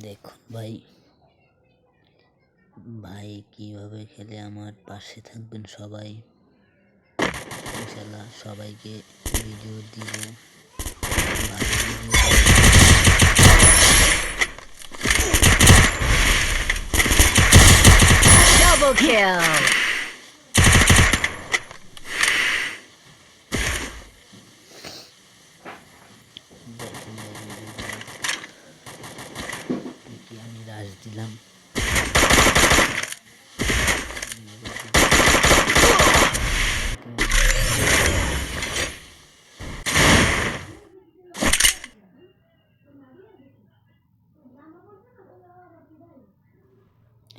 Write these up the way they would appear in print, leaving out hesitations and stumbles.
দেখুন ভাই, ভাই কীভাবে খেলে আমার পাশে থাকবেন সবাই। ইনশাল্লাহ সবাইকে ভিডিও দিব, ভালো ভিডিও Double kill! দেখুন ভাই কি আমি রাশ দিলাম।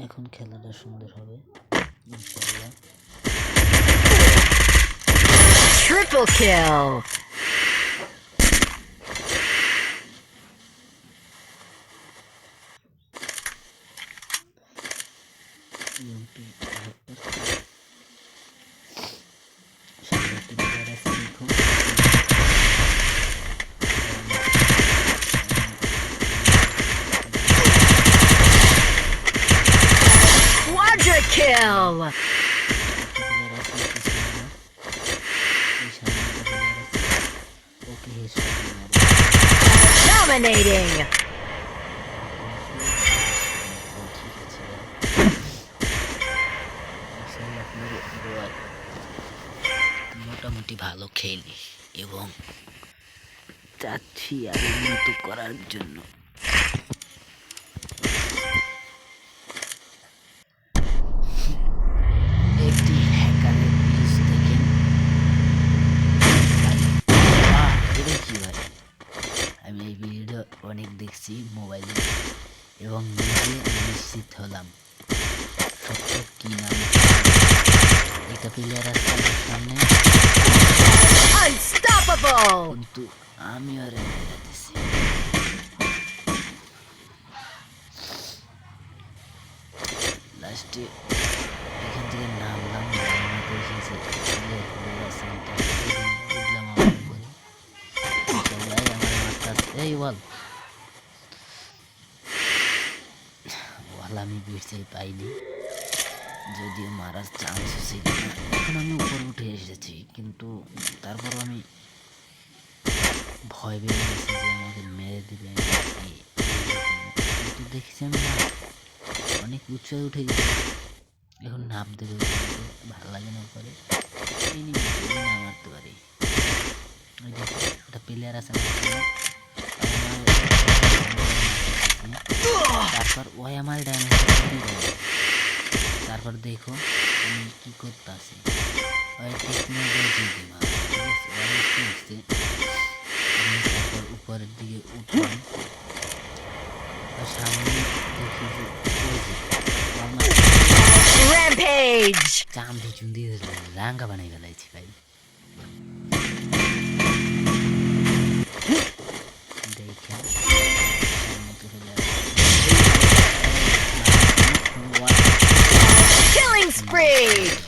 এখন খেলাটা সুন্দর হবে ইনশাআল্লাহ। Triple kill! Quadra kill! Dominating! মোটামুটি ভালো খেলি এবং চাচ্ছি আর উন্নত করার জন্য। একটি হ্যাকারের পেজ দেখেন এটা কি ভাই, আমি এই ভিডিও অনেক দেখছি মোবাইলে এবং নিজে নিশ্চিত হলাম সত্য কি নাম। একটা প্লেয়ার আছে আমার সামনে Unstoppable! কিন্তু আমি আর দিছি। লাস্টে এখান থেকে নামলাম, নামাতে এসেছে বুঝলাম আমার উপরে সবাই আমার মারতে। এই ওয়াল আমি বুঝতে পাইনি, যদিও মারার চান্স ছিল না। এখন আমি উপরে উঠে এসেছি কিন্তু তারপরও আমি ভয় পেয়ে গেছি যে আমাকে মেরে দেবে। কিন্তু দেখছি আমি না অনেক উচ্চে উঠে গেছি, এখন নাম দেবে ভালো লাগে না উপরে না মারতে পারি। ওই দেখো একটা প্লেয়ার আছে তারপর ওই আমার ড্যামেজ। তারপর দেখো আমি কি করতে আসি, ওই টেকনোলজি দিমা ঠিক আছে, ওই কি হচ্ছে আমি তারপর উপরের দিকে উঠলাম, সামনে দেখি যে ওই যে Rampage! চান্দি চুন্দি রাঙ্গা বানাই ফেলাইছি ভাই। দেখেন Killing spree!